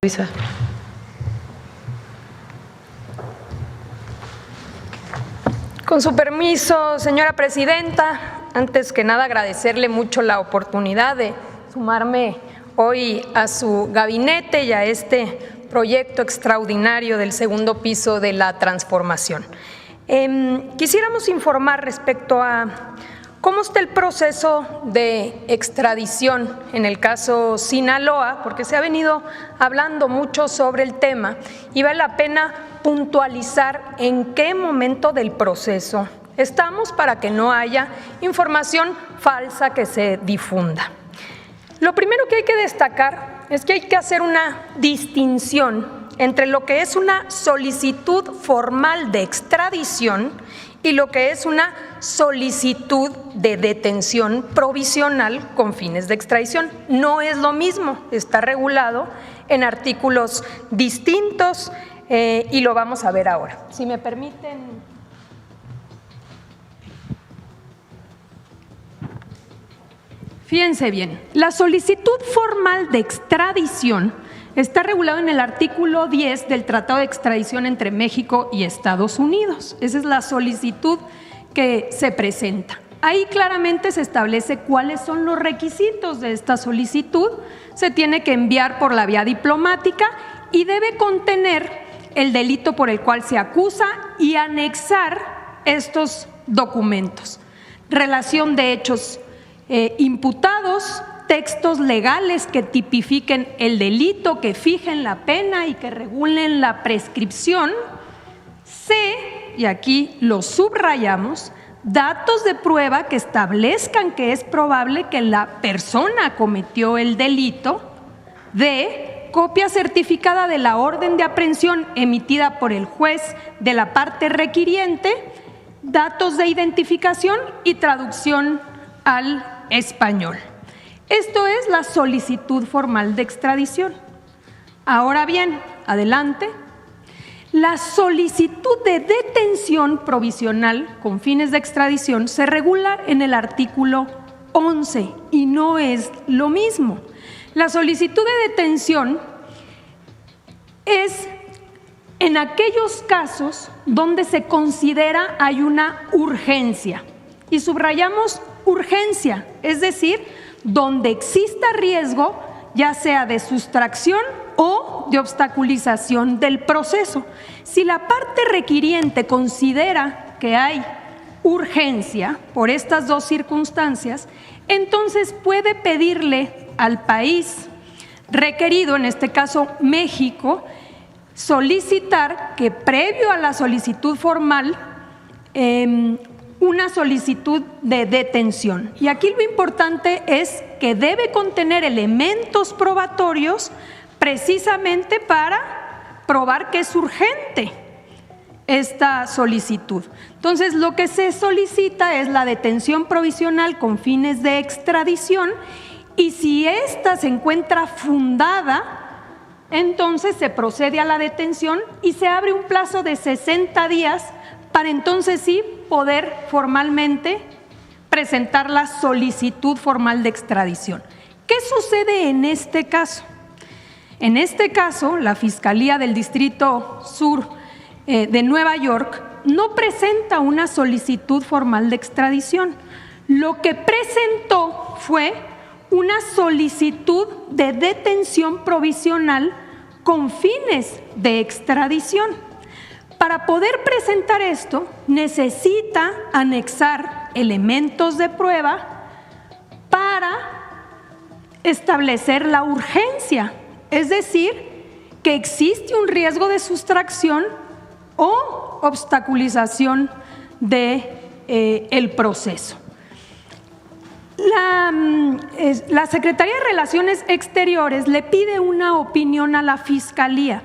Luisa. Con su permiso, señora presidenta, antes que nada agradecerle mucho la oportunidad de sumarme hoy a su gabinete y a este proyecto extraordinario del segundo piso de la transformación. Quisiéramos informar respecto a cómo está el proceso de extradición en el caso Sinaloa, porque se ha venido hablando mucho sobre el tema y vale la pena puntualizar en qué momento del proceso estamos para que no haya información falsa que se difunda. Lo primero que hay que destacar es que hay que hacer una distinción entre lo que es una solicitud formal de extradición y lo que es una solicitud de detención provisional con fines de extradición. No es lo mismo, está regulado en artículos distintos y lo vamos a ver ahora. Si me permiten. Fíjense bien, la solicitud formal de extradición está regulado en el artículo 10 del Tratado de Extradición entre México y Estados Unidos. Esa es la solicitud que se presenta. Ahí claramente se establece cuáles son los requisitos de esta solicitud. Se tiene que enviar por la vía diplomática y debe contener el delito por el cual se acusa y anexar estos documentos. Relación de hechos imputados, textos legales que tipifiquen el delito, que fijen la pena y que regulen la prescripción. C, y aquí lo subrayamos, datos de prueba que establezcan que es probable que la persona cometió el delito. D, copia certificada de la orden de aprehensión emitida por el juez de la parte requiriente, datos de identificación y traducción al español. Esto es la solicitud formal de extradición. Ahora bien, adelante. La solicitud de detención provisional con fines de extradición se regula en el artículo 11 y no es lo mismo. La solicitud de detención es en aquellos casos donde se considera hay una urgencia. Y subrayamos urgencia, es decir, donde exista riesgo, ya sea de sustracción o de obstaculización del proceso. Si la parte requiriente considera que hay urgencia por estas dos circunstancias, entonces puede pedirle al país requerido, en este caso México, solicitar que previo a la solicitud formal una solicitud de detención. Y aquí lo importante es que debe contener elementos probatorios precisamente para probar que es urgente esta solicitud. Entonces, lo que se solicita es la detención provisional con fines de extradición y si ésta se encuentra fundada, entonces se procede a la detención y se abre un plazo de 60 días para entonces sí poder formalmente presentar la solicitud formal de extradición. ¿Qué sucede en este caso? En este caso, la Fiscalía del Distrito Sur de Nueva York no presenta una solicitud formal de extradición. Lo que presentó fue una solicitud de detención provisional con fines de extradición. Para poder presentar esto, necesita anexar elementos de prueba para establecer la urgencia, es decir, que existe un riesgo de sustracción o obstaculización del proceso. La Secretaría de Relaciones Exteriores le pide una opinión a la Fiscalía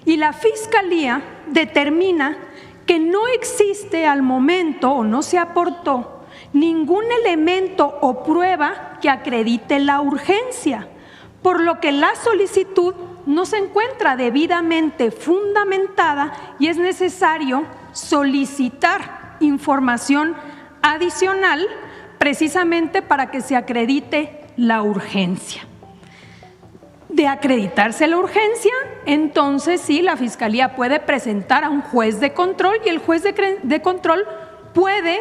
y la Fiscalía determina que no existe al momento o no se aportó ningún elemento o prueba que acredite la urgencia, por lo que la solicitud no se encuentra debidamente fundamentada y es necesario solicitar información adicional precisamente para que se acredite la urgencia. De acreditarse la urgencia, entonces sí, la Fiscalía puede presentar a un juez de control y el juez de control puede,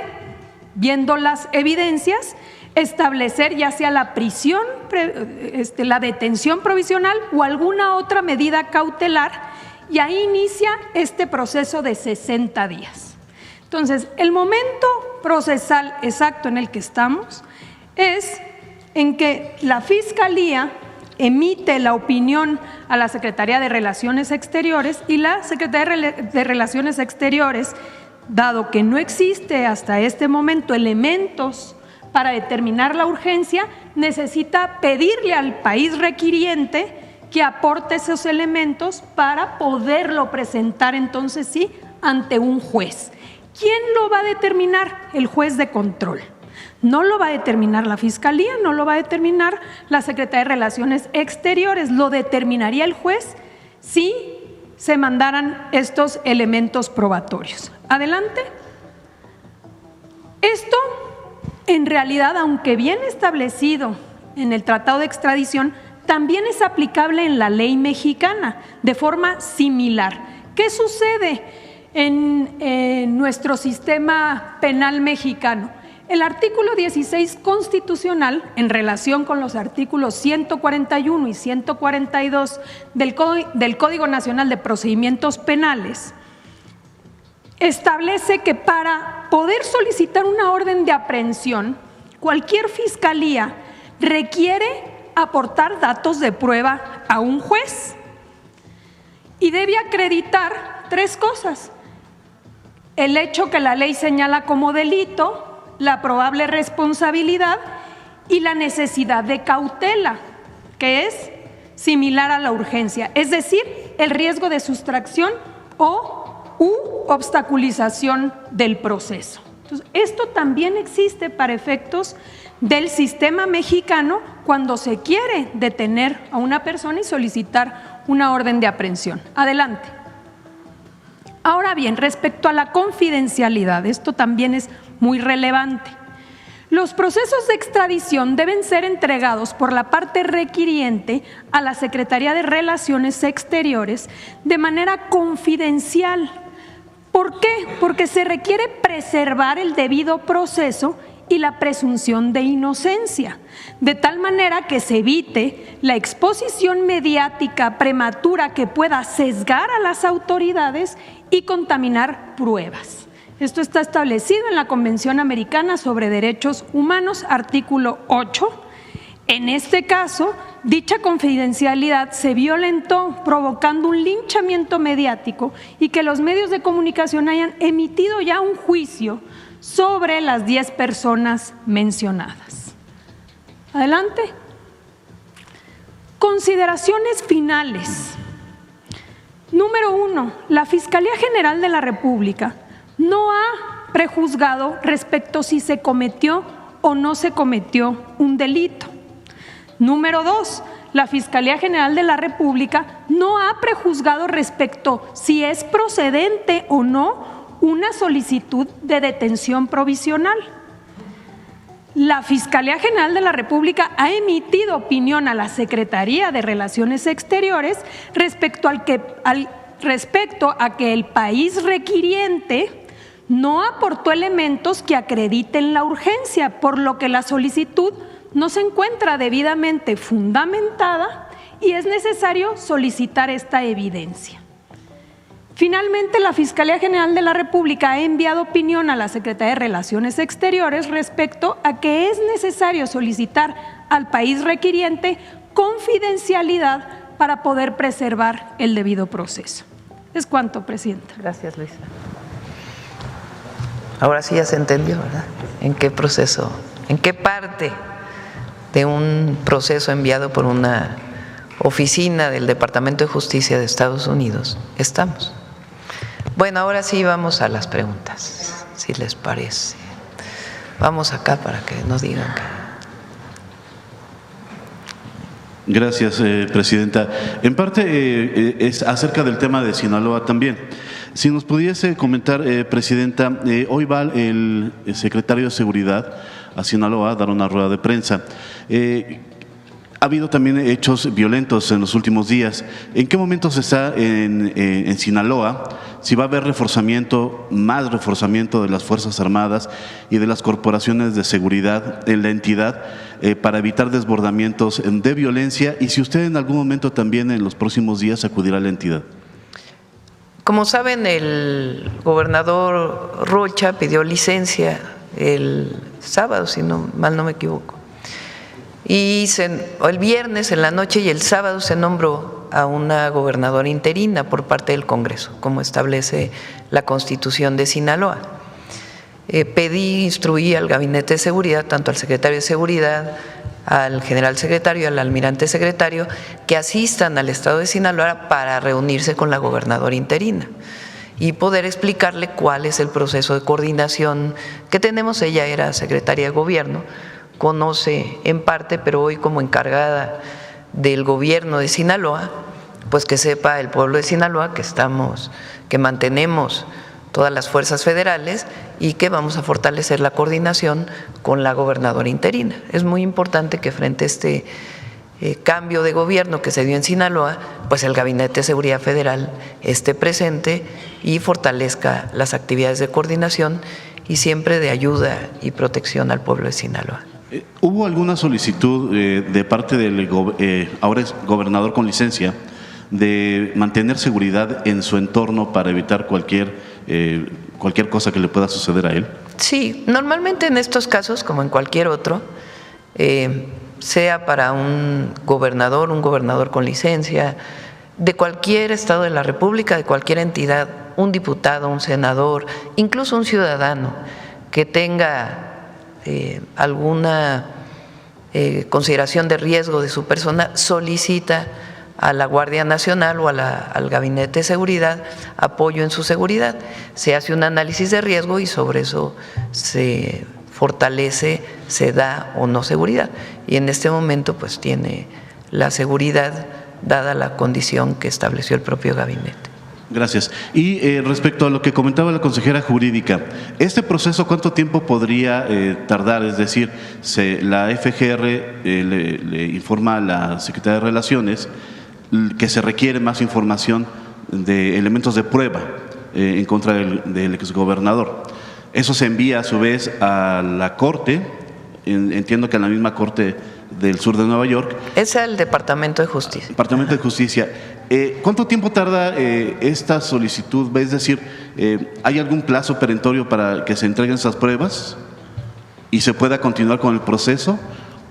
viendo las evidencias, establecer ya sea la prisión, la detención provisional o alguna otra medida cautelar, y ahí inicia este proceso de 60 días. Entonces, el momento procesal exacto en el que estamos es en que la Fiscalía emite la opinión a la Secretaría de Relaciones Exteriores y la Secretaría de Relaciones Exteriores, dado que no existe hasta este momento elementos para determinar la urgencia, necesita pedirle al país requiriente que aporte esos elementos para poderlo presentar entonces sí ante un juez. ¿Quién lo va a determinar? El juez de control. No lo va a determinar la Fiscalía, no lo va a determinar la Secretaría de Relaciones Exteriores, lo determinaría el juez si se mandaran estos elementos probatorios. Adelante. Esto, en realidad, aunque bien establecido en el Tratado de Extradición, también es aplicable en la ley mexicana de forma similar. ¿Qué sucede en nuestro sistema penal mexicano? El artículo 16 constitucional, en relación con los artículos 141 y 142 del Código Nacional de Procedimientos Penales, establece que para poder solicitar una orden de aprehensión, cualquier fiscalía requiere aportar datos de prueba a un juez y debe acreditar 3 cosas: el hecho que la ley señala como delito, la probable responsabilidad y la necesidad de cautela, que es similar a la urgencia, es decir, el riesgo de sustracción u obstaculización del proceso. Entonces, esto también existe para efectos del sistema mexicano cuando se quiere detener a una persona y solicitar una orden de aprehensión. Adelante. Ahora bien, respecto a la confidencialidad, esto también es muy relevante. Los procesos de extradición deben ser entregados por la parte requiriente a la Secretaría de Relaciones Exteriores de manera confidencial. ¿Por qué? Porque se requiere preservar el debido proceso y la presunción de inocencia, de tal manera que se evite la exposición mediática prematura que pueda sesgar a las autoridades y contaminar pruebas. Esto está establecido en la Convención Americana sobre Derechos Humanos, artículo 8. En este caso, dicha confidencialidad se violentó, provocando un linchamiento mediático y que los medios de comunicación hayan emitido ya un juicio sobre las 10 personas mencionadas. Adelante. Consideraciones finales. Número 1. La Fiscalía General de la República no ha prejuzgado respecto si se cometió o no se cometió un delito. Número 2. La Fiscalía General de la República no ha prejuzgado respecto si es procedente o no una solicitud de detención provisional. La Fiscalía General de la República ha emitido opinión a la Secretaría de Relaciones Exteriores respecto a que el país requiriente no aportó elementos que acrediten la urgencia, por lo que la solicitud no se encuentra debidamente fundamentada y es necesario solicitar esta evidencia. Finalmente, la Fiscalía General de la República ha enviado opinión a la Secretaría de Relaciones Exteriores respecto a que es necesario solicitar al país requiriente confidencialidad para poder preservar el debido proceso. Es cuanto, Presidenta. Gracias, Luisa. Ahora sí ya se entendió, ¿verdad? ¿En qué proceso, en qué parte de un proceso enviado por una oficina del Departamento de Justicia de Estados Unidos estamos? Bueno, ahora sí vamos a las preguntas, si les parece. Vamos acá para que nos digan qué. Gracias, Presidenta. En parte es acerca del tema de Sinaloa también. Si nos pudiese comentar, Presidenta, hoy va el secretario de Seguridad a Sinaloa a dar una rueda de prensa. Ha habido también hechos violentos en los últimos días. ¿En qué momento se está en Sinaloa? Si va a haber más reforzamiento de las Fuerzas Armadas y de las corporaciones de seguridad en la entidad para evitar desbordamientos de violencia, y si usted en algún momento también en los próximos días acudirá a la entidad. Como saben, el gobernador Rocha pidió licencia el sábado, si mal no me equivoco. Y el viernes en la noche y el sábado se nombró a una gobernadora interina por parte del Congreso, como establece la Constitución de Sinaloa. Instruí al Gabinete de Seguridad, tanto al secretario de Seguridad, al general secretario y al almirante secretario, que asistan al estado de Sinaloa para reunirse con la gobernadora interina y poder explicarle cuál es el proceso de coordinación que tenemos. Ella era secretaria de Gobierno, conoce en parte, pero hoy como encargada del gobierno de Sinaloa, pues que sepa el pueblo de Sinaloa que mantenemos todas las fuerzas federales y que vamos a fortalecer la coordinación con la gobernadora interina. Es muy importante que frente a este cambio de gobierno que se dio en Sinaloa, pues el Gabinete de Seguridad Federal esté presente y fortalezca las actividades de coordinación y siempre de ayuda y protección al pueblo de Sinaloa. ¿Hubo alguna solicitud de parte del ahora es gobernador con licencia de mantener seguridad en su entorno para evitar cualquier cosa que le pueda suceder a él? Sí, normalmente en estos casos, como en cualquier otro, sea para un gobernador con licencia, de cualquier estado de la República, de cualquier entidad, un diputado, un senador, incluso un ciudadano que tenga alguna consideración de riesgo de su persona, solicita a la Guardia Nacional o al Gabinete de Seguridad apoyo en su seguridad. Se hace un análisis de riesgo y sobre eso se fortalece, se da o no seguridad. Y en este momento pues tiene la seguridad dada la condición que estableció el propio gabinete. Gracias. Y respecto a lo que comentaba la consejera jurídica, ¿este proceso cuánto tiempo podría tardar? Es decir, la FGR le informa a la Secretaría de Relaciones que se requiere más información de elementos de prueba en contra del exgobernador. Eso se envía a su vez a la Corte, entiendo que a la misma Corte del Sur de Nueva York. Es el Departamento de Justicia. Departamento de Justicia. ¿Cuánto tiempo tarda esta solicitud? Es decir, ¿hay algún plazo perentorio para que se entreguen esas pruebas y se pueda continuar con el proceso?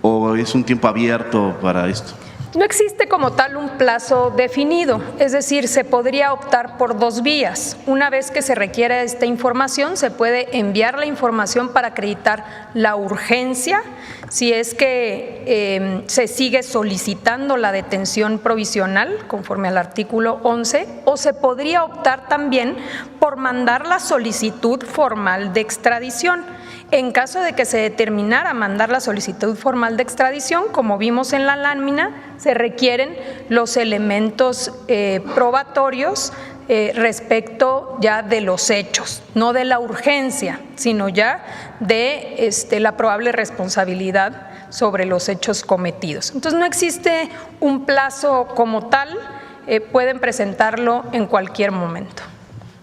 ¿O es un tiempo abierto para esto? No existe como tal un plazo definido, es decir, se podría optar por dos vías. Una vez que se requiera esta información, se puede enviar la información para acreditar la urgencia, si es que se sigue solicitando la detención provisional conforme al artículo 11, o se podría optar también por mandar la solicitud formal de extradición. En caso de que se determinara mandar la solicitud formal de extradición, como vimos en la lámina, se requieren los elementos probatorios respecto ya de los hechos, no de la urgencia, sino ya de la probable responsabilidad sobre los hechos cometidos. Entonces, no existe un plazo como tal, pueden presentarlo en cualquier momento.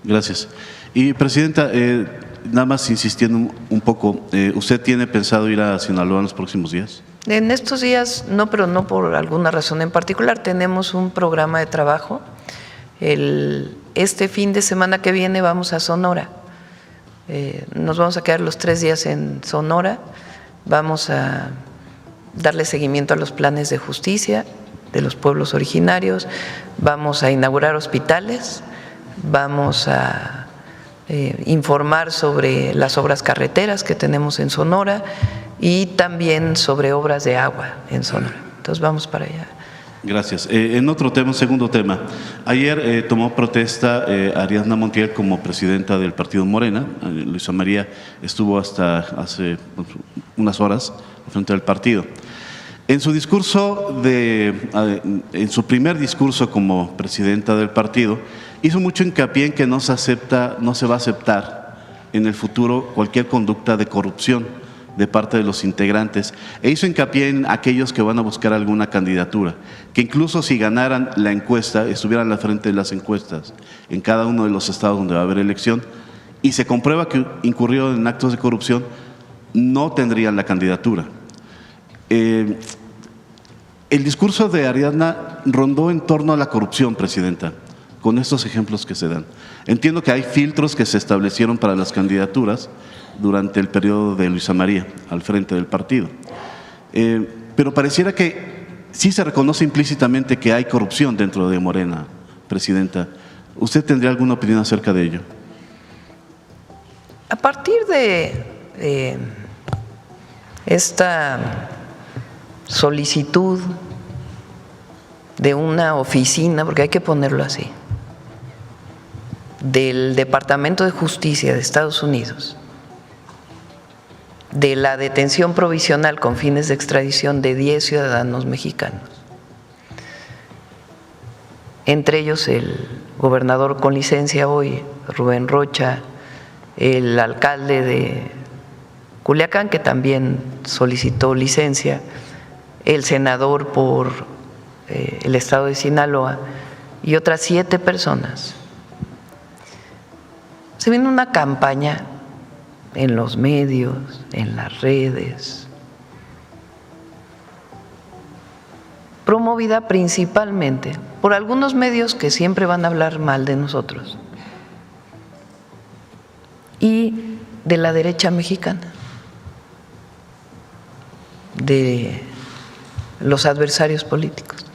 Gracias. Y, Presidenta, nada más insistiendo un poco, ¿usted tiene pensado ir a Sinaloa en los próximos días? En estos días no, pero no por alguna razón en particular. Tenemos un programa de trabajo. Este fin de semana que viene vamos a Sonora. Nos vamos a quedar los 3 días en Sonora. Vamos a darle seguimiento a los planes de justicia de los pueblos originarios. Vamos a inaugurar hospitales. Vamos a informar sobre las obras carreteras que tenemos en Sonora y también sobre obras de agua en Sonora. Entonces vamos para allá. Gracias. En otro tema, segundo tema, ayer tomó protesta Ariadna Montiel como presidenta del partido Morena. Luisa María estuvo hasta hace unas horas frente al partido. En su discurso, en su primer discurso como presidenta del partido, hizo mucho hincapié en que no se va a aceptar en el futuro cualquier conducta de corrupción de parte de los integrantes e hizo hincapié en aquellos que van a buscar alguna candidatura, que incluso si ganaran la encuesta, estuvieran al frente de las encuestas en cada uno de los estados donde va a haber elección y se comprueba que incurrió en actos de corrupción, no tendrían la candidatura. El discurso de Ariadna rondó en torno a la corrupción, Presidenta, con estos ejemplos que se dan. Entiendo que hay filtros que se establecieron para las candidaturas durante el periodo de Luisa María al frente del partido. Pero pareciera que sí se reconoce implícitamente que hay corrupción dentro de Morena, Presidenta. ¿Usted tendría alguna opinión acerca de ello? A partir de esta solicitud de una oficina, porque hay que ponerlo así, del Departamento de Justicia de Estados Unidos, de la detención provisional con fines de extradición de 10 ciudadanos mexicanos, entre ellos el gobernador con licencia hoy, Rubén Rocha, el alcalde de Culiacán, que también solicitó licencia, el senador por el estado de Sinaloa y otras 7 personas. Se viene una campaña en los medios, en las redes, promovida principalmente por algunos medios que siempre van a hablar mal de nosotros y de la derecha mexicana, de los adversarios políticos.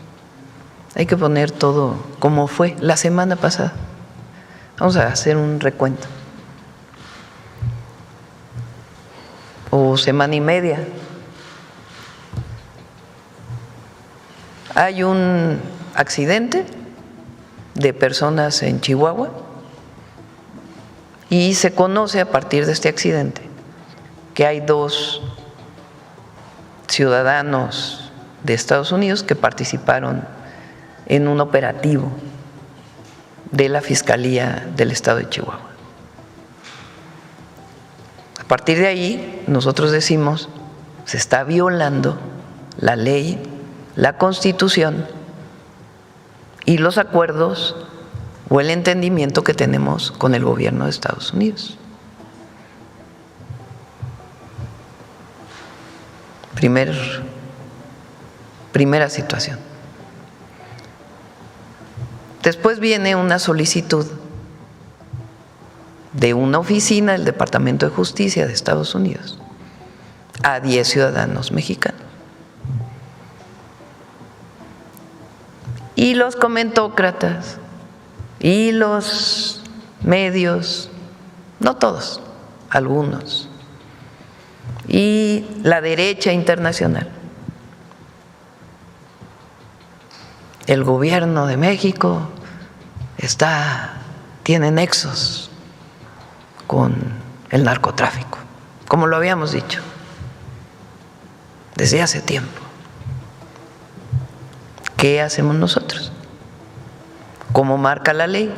Hay que poner todo como fue la semana pasada. Vamos a hacer un recuento. O semana y media. Hay un accidente de personas en Chihuahua y se conoce a partir de este accidente que hay 2 ciudadanos de Estados Unidos que participaron en un operativo de la Fiscalía del Estado de Chihuahua. A partir de ahí, nosotros decimos, se está violando la ley, la Constitución y los acuerdos o el entendimiento que tenemos con el gobierno de Estados Unidos. Primera situación. Después viene una solicitud de una oficina del Departamento de Justicia de Estados Unidos a 10 ciudadanos mexicanos. Y los comentócratas y los medios, no todos, algunos, y la derecha internacional, el gobierno de México tiene nexos con el narcotráfico, como lo habíamos dicho desde hace tiempo. ¿Qué hacemos nosotros? ¿Cómo marca la ley?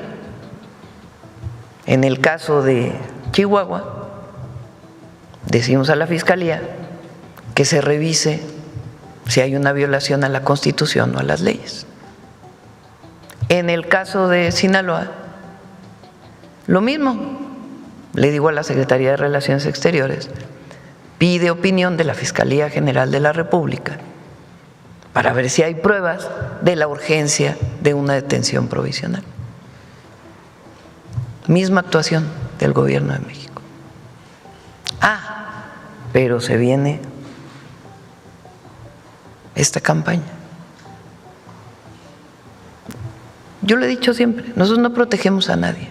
En el caso de Chihuahua, decimos a la Fiscalía que se revise si hay una violación a la Constitución o a las leyes. En el caso de Sinaloa, lo mismo. Le digo a la Secretaría de Relaciones Exteriores, pide opinión de la Fiscalía General de la República para ver si hay pruebas de la urgencia de una detención provisional. Misma actuación del Gobierno de México. Pero se viene esta campaña. Yo lo he dicho siempre, nosotros no protegemos a nadie.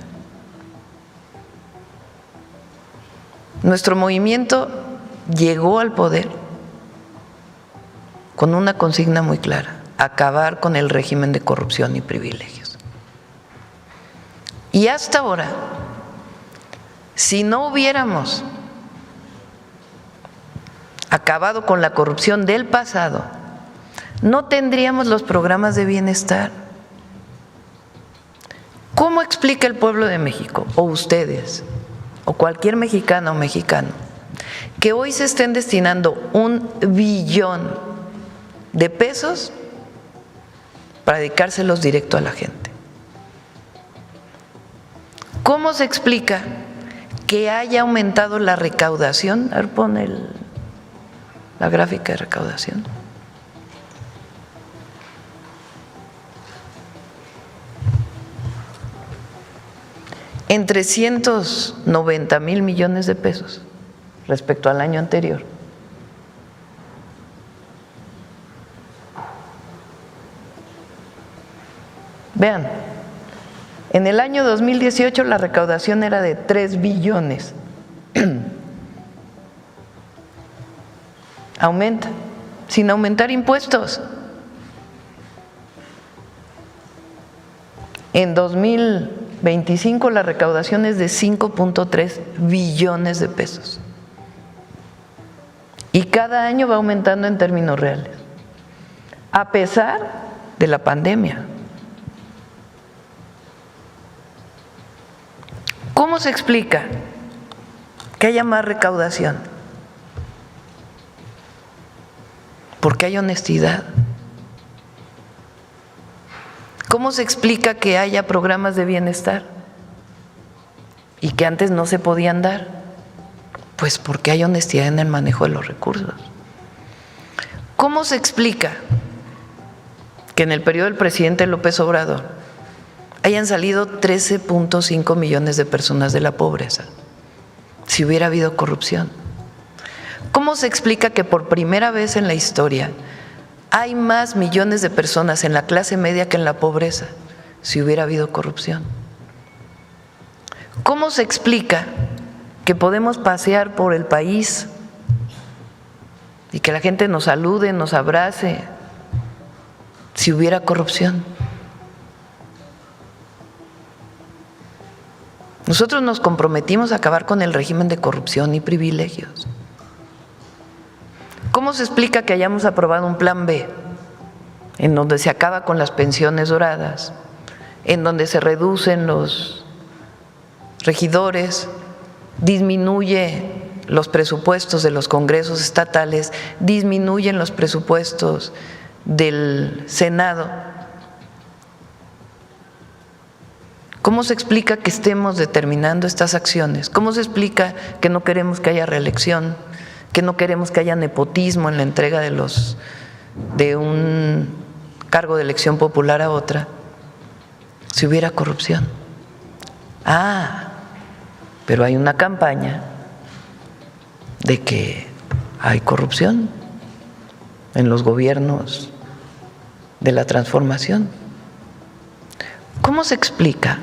Nuestro movimiento llegó al poder con una consigna muy clara: acabar con el régimen de corrupción y privilegios. Y hasta ahora, si no hubiéramos acabado con la corrupción del pasado, no tendríamos los programas de bienestar. ¿Cómo explica el pueblo de México, o ustedes, o cualquier mexicana o mexicano, que hoy se estén destinando 1 billón de pesos para dedicárselos directo a la gente. ¿Cómo se explica que haya aumentado la recaudación? A ver, pon la gráfica de recaudación. En 390,000 millones de pesos respecto al año anterior. Vean, en el año 2018 la recaudación era de 3 billones. Aumenta, sin aumentar impuestos. En 2025 la recaudación es de 5.3 billones de pesos. Y cada año va aumentando en términos reales, a pesar de la pandemia. ¿Cómo se explica que haya más recaudación? Porque hay honestidad. ¿Cómo se explica que haya programas de bienestar y que antes no se podían dar? Pues porque hay honestidad en el manejo de los recursos. ¿Cómo se explica que en el periodo del presidente López Obrador hayan salido 13.5 millones de personas de la pobreza si hubiera habido corrupción? ¿Cómo se explica que por primera vez en la historia hay más millones de personas en la clase media que en la pobreza si hubiera habido corrupción? ¿Cómo se explica que podemos pasear por el país y que la gente nos salude, nos abrace si hubiera corrupción? Nosotros nos comprometimos a acabar con el régimen de corrupción y privilegios. ¿Cómo se explica que hayamos aprobado un plan B en donde se acaba con las pensiones doradas, en donde se reducen los regidores, disminuye los presupuestos de los congresos estatales, disminuyen los presupuestos del Senado? ¿Cómo se explica que estemos determinando estas acciones? ¿Cómo se explica que no queremos que haya reelección, que no queremos que haya nepotismo en la entrega de un cargo de elección popular a otra si hubiera corrupción? Pero hay una campaña de que hay corrupción en los gobiernos de la transformación. ¿Cómo se explica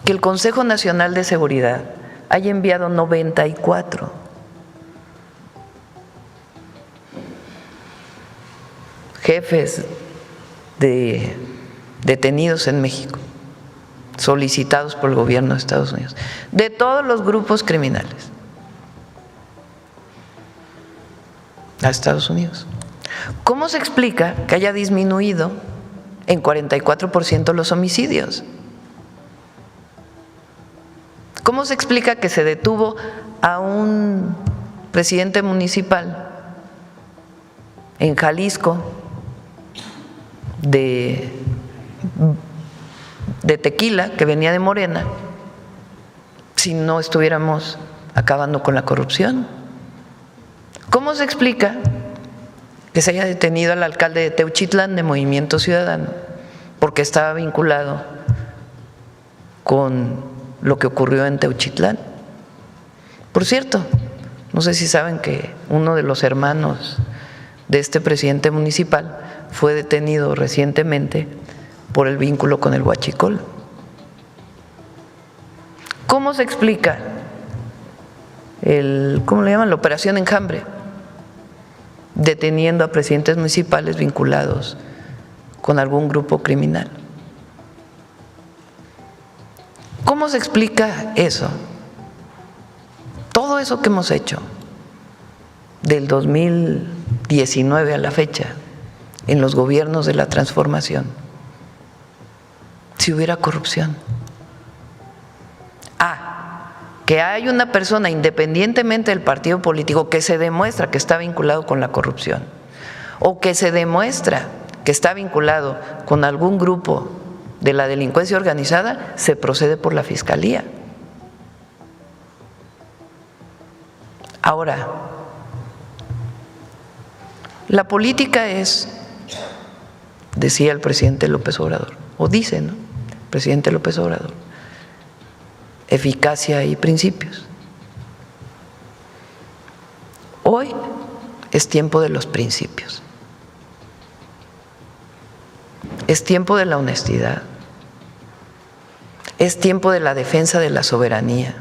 que el Consejo Nacional de Seguridad haya enviado 94 jefes de detenidos en México, solicitados por el gobierno de Estados Unidos, de todos los grupos criminales, a Estados Unidos? ¿Cómo se explica que haya disminuido en 44% los homicidios? ¿Cómo se explica que se detuvo a un presidente municipal en Jalisco de Tequila, que venía de Morena, si no estuviéramos acabando con la corrupción? ¿Cómo se explica que se haya detenido al alcalde de Teuchitlán de Movimiento Ciudadano porque estaba vinculado con lo que ocurrió en Teuchitlán? Por cierto, no sé si saben que uno de los hermanos de este presidente municipal fue detenido recientemente por el vínculo con el huachicol. ¿Cómo se explica ¿cómo le llaman? La operación Enjambre, deteniendo a presidentes municipales vinculados con algún grupo criminal? ¿Cómo se explica eso? Todo eso que hemos hecho del 2019 a la fecha en los gobiernos de la transformación, si hubiera corrupción. que hay una persona, independientemente del partido político, que se demuestra que está vinculado con la corrupción o que se demuestra que está vinculado con algún grupo de la delincuencia organizada, se procede por la Fiscalía. Ahora, la política es, decía el presidente López Obrador, o dice, ¿no?, el presidente López Obrador, eficacia y principios. Hoy es tiempo de los principios. Es tiempo de la honestidad. Es tiempo de la defensa de la soberanía.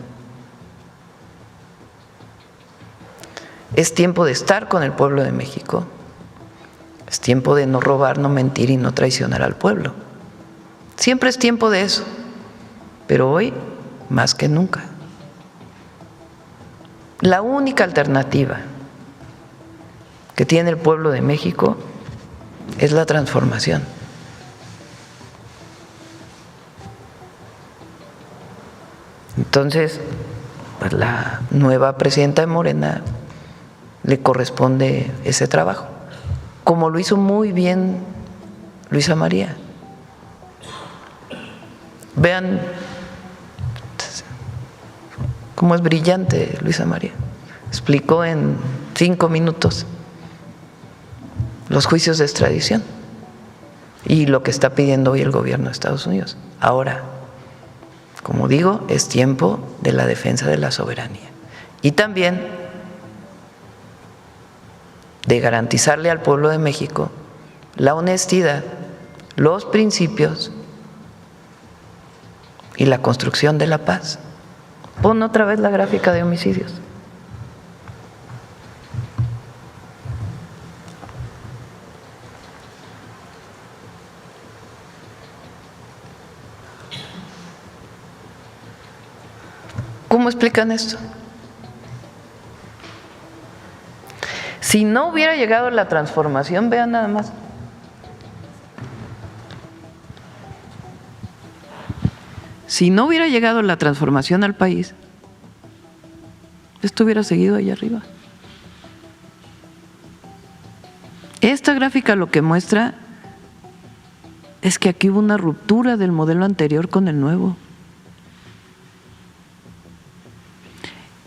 Es tiempo de estar con el pueblo de México. Es tiempo de no robar, no mentir y no traicionar al pueblo. Siempre es tiempo de eso, pero hoy más que nunca. La única alternativa que tiene el pueblo de México es la transformación. Entonces, pues la nueva presidenta de Morena le corresponde ese trabajo, como lo hizo muy bien Luisa María. Vean cómo es brillante Luisa María. Explicó en 5 minutos los juicios de extradición y lo que está pidiendo hoy el gobierno de Estados Unidos. Ahora, como digo, es tiempo de la defensa de la soberanía y también de garantizarle al pueblo de México la honestidad, los principios y la construcción de la paz. Pon otra vez la gráfica de homicidios. ¿Cómo explican esto? Si no hubiera llegado la transformación, vean nada más. Si no hubiera llegado la transformación al país, esto hubiera seguido allá arriba. Esta gráfica lo que muestra es que aquí hubo una ruptura del modelo anterior con el nuevo.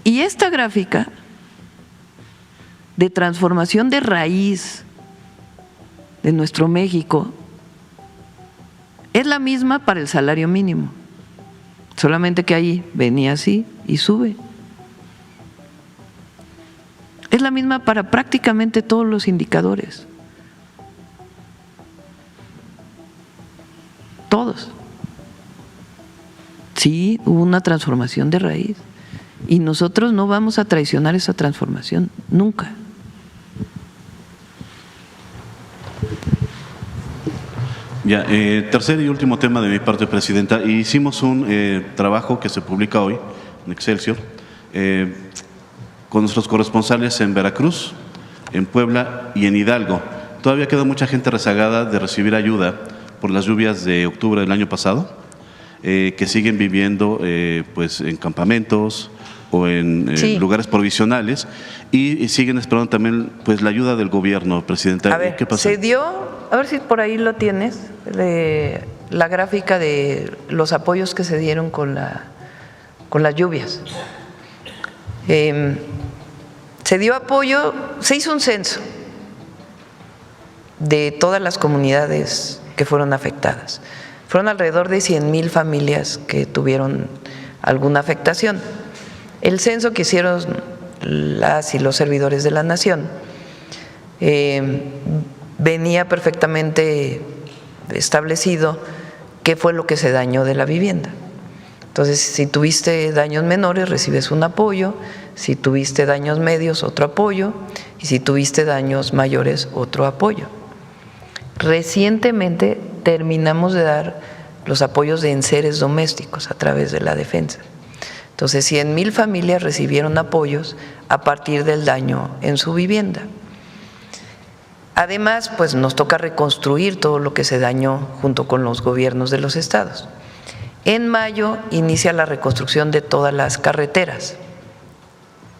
Y esta gráfica de transformación de raíz de nuestro México es la misma para el salario mínimo, solamente que ahí venía así y sube. Es la misma para prácticamente todos los indicadores, todos. Sí, hubo una transformación de raíz y nosotros no vamos a traicionar esa transformación, nunca. Ya, tercer y último tema de mi parte, Presidenta. Hicimos un trabajo que se publica hoy en Excelsior con nuestros corresponsales en Veracruz, en Puebla y en Hidalgo. Todavía queda mucha gente rezagada de recibir ayuda por las lluvias de octubre del año pasado, que siguen viviendo pues en campamentos o en sí, lugares provisionales y siguen esperando también pues la ayuda del gobierno, Presidenta. A ver, ¿qué pasa? se dio, a ver si por ahí lo tienes, la gráfica de los apoyos que se dieron con las lluvias. Se dio apoyo, se hizo un censo de todas las comunidades que fueron afectadas. Fueron alrededor de 100,000 familias que tuvieron alguna afectación. El censo que hicieron las y los servidores de la nación venía perfectamente establecido qué fue lo que se dañó de la vivienda. Entonces, si tuviste daños menores, recibes un apoyo; si tuviste daños medios, otro apoyo; y si tuviste daños mayores, otro apoyo. Recientemente terminamos de dar los apoyos de enseres domésticos a través de la defensa. Entonces, 100,000 familias recibieron apoyos a partir del daño en su vivienda. Además, pues nos toca reconstruir todo lo que se dañó junto con los gobiernos de los estados. En mayo inicia la reconstrucción de todas las carreteras.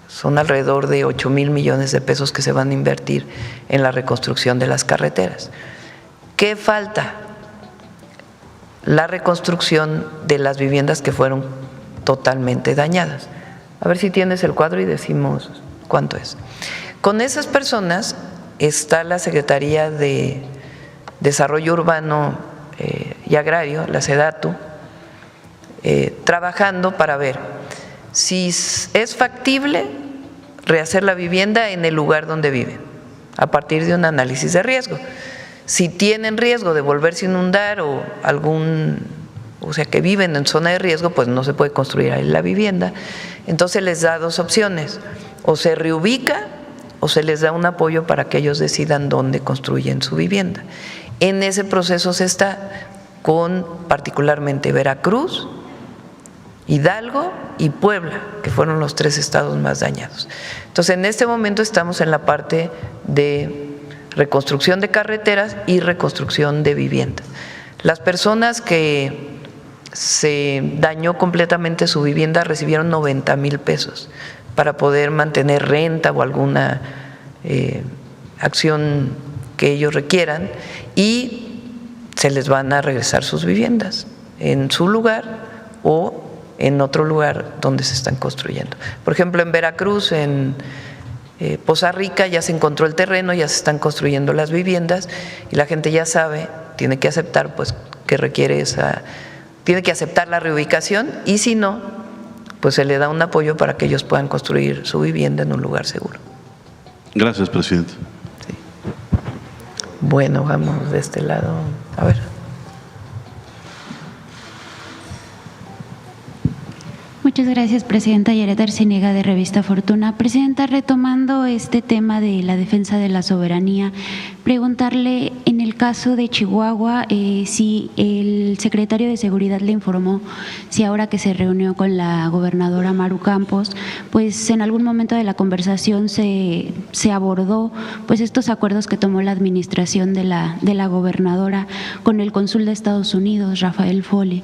Son alrededor de 8,000 millones de pesos que se van a invertir en la reconstrucción de las carreteras. ¿Qué falta? La reconstrucción de las viviendas que fueron totalmente dañadas. A ver si tienes el cuadro y decimos cuánto es. Con esas personas está la Secretaría de Desarrollo Urbano y Agrario, la SEDATU, trabajando para ver si es factible rehacer la vivienda en el lugar donde viven, a partir de un análisis de riesgo. Si tienen riesgo de volverse a inundar o sea que viven en zona de riesgo, pues no se puede construir ahí la vivienda. Entonces les da dos opciones: o se reubica o se les da un apoyo para que ellos decidan dónde construyen su vivienda. En ese proceso se está con particularmente Veracruz, Hidalgo y Puebla, que fueron los 3 estados más dañados. Entonces, en este momento estamos en la parte de reconstrucción de carreteras y reconstrucción de vivienda. Las personas que se dañó completamente su vivienda recibieron 90,000 pesos para poder mantener renta o alguna acción que ellos requieran, y se les van a regresar sus viviendas en su lugar o en otro lugar donde se están construyendo. Por ejemplo, en Veracruz, en Poza Rica, ya se encontró el terreno, ya se están construyendo las viviendas y la gente ya sabe, tiene que aceptar pues que requiere tiene que aceptar la reubicación, y si no, pues se le da un apoyo para que ellos puedan construir su vivienda en un lugar seguro. Gracias, presidente. Sí. Bueno, vamos de este lado. A ver. Muchas gracias, presidenta. Yaret Arciniega, de Revista Fortuna. Presidenta, retomando este tema de la defensa de la soberanía, preguntarle, en el caso de Chihuahua, si el secretario de Seguridad le informó si ahora que se reunió con la gobernadora Maru Campos, pues en algún momento de la conversación se abordó pues estos acuerdos que tomó la administración de la gobernadora con el cónsul de Estados Unidos, Rafael Foley.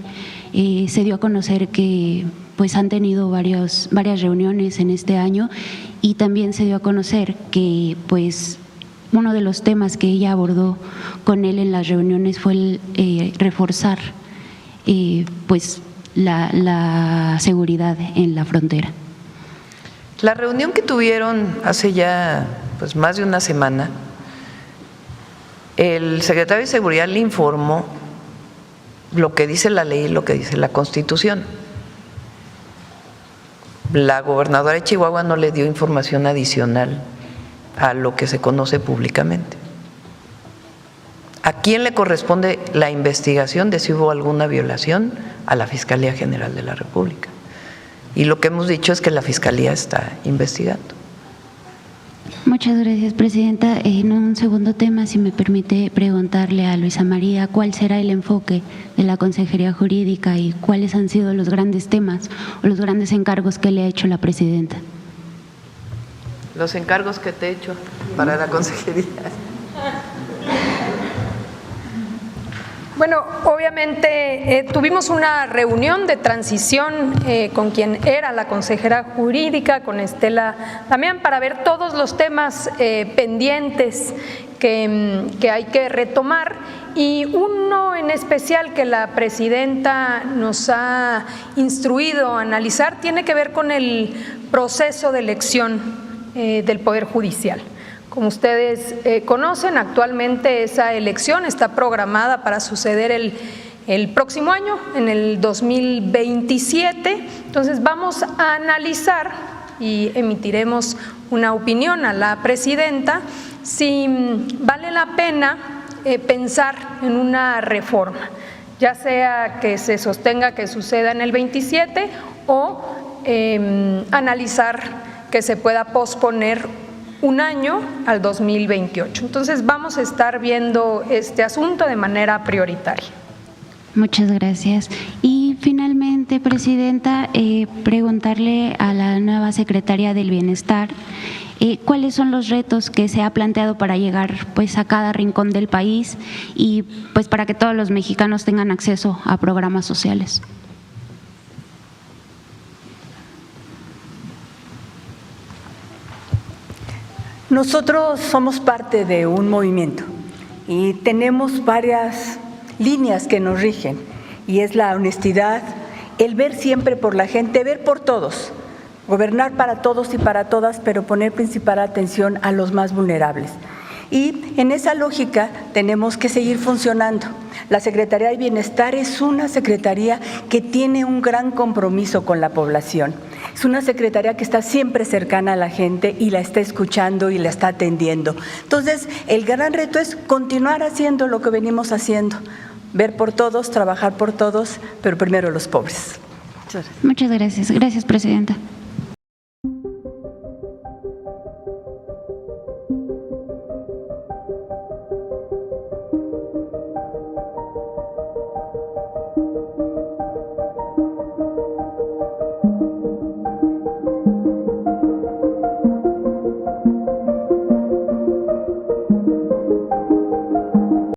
Se dio a conocer que pues han tenido varias reuniones en este año, y también se dio a conocer que pues uno de los temas que ella abordó con él en las reuniones fue el reforzar pues la seguridad en la frontera. La reunión que tuvieron hace ya pues más de una semana, el secretario de Seguridad le informó lo que dice la ley y lo que dice la Constitución. La gobernadora de Chihuahua no le dio información adicional a lo que se conoce públicamente. ¿A quién le corresponde la investigación de si hubo alguna violación? A la Fiscalía General de la República. Y lo que hemos dicho es que la Fiscalía está investigando. Muchas gracias, presidenta. En un segundo tema, si me permite preguntarle a Luisa María, ¿cuál será el enfoque de la Consejería Jurídica y cuáles han sido los grandes temas o los grandes encargos que le ha hecho la presidenta? Los encargos que te he hecho para la Consejería. Bueno, obviamente tuvimos una reunión de transición con quien era la consejera jurídica, con Estela Damián, para ver todos los temas pendientes que hay que retomar, y uno en especial que la presidenta nos ha instruido a analizar tiene que ver con el proceso de elección del Poder Judicial. Como ustedes conocen, actualmente esa elección está programada para suceder el próximo año, en el 2027. Entonces vamos a analizar y emitiremos una opinión a la presidenta si vale la pena pensar en una reforma, ya sea que se sostenga que suceda en el 27 o analizar que se pueda posponer un año al 2028. Entonces vamos a estar viendo este asunto de manera prioritaria. Muchas gracias. Y finalmente, presidenta, preguntarle a la nueva secretaria del Bienestar cuáles son los retos que se ha planteado para llegar pues a cada rincón del país y pues para que todos los mexicanos tengan acceso a programas sociales. Nosotros somos parte de un movimiento y tenemos varias líneas que nos rigen, y es la honestidad, el ver siempre por la gente, ver por todos, gobernar para todos y para todas, pero poner principal atención a los más vulnerables. Y en esa lógica tenemos que seguir funcionando. La Secretaría de Bienestar es una secretaría que tiene un gran compromiso con la población. Es una secretaría que está siempre cercana a la gente y la está escuchando y la está atendiendo. Entonces, el gran reto es continuar haciendo lo que venimos haciendo, ver por todos, trabajar por todos, pero primero los pobres. Muchas gracias. Gracias, presidenta.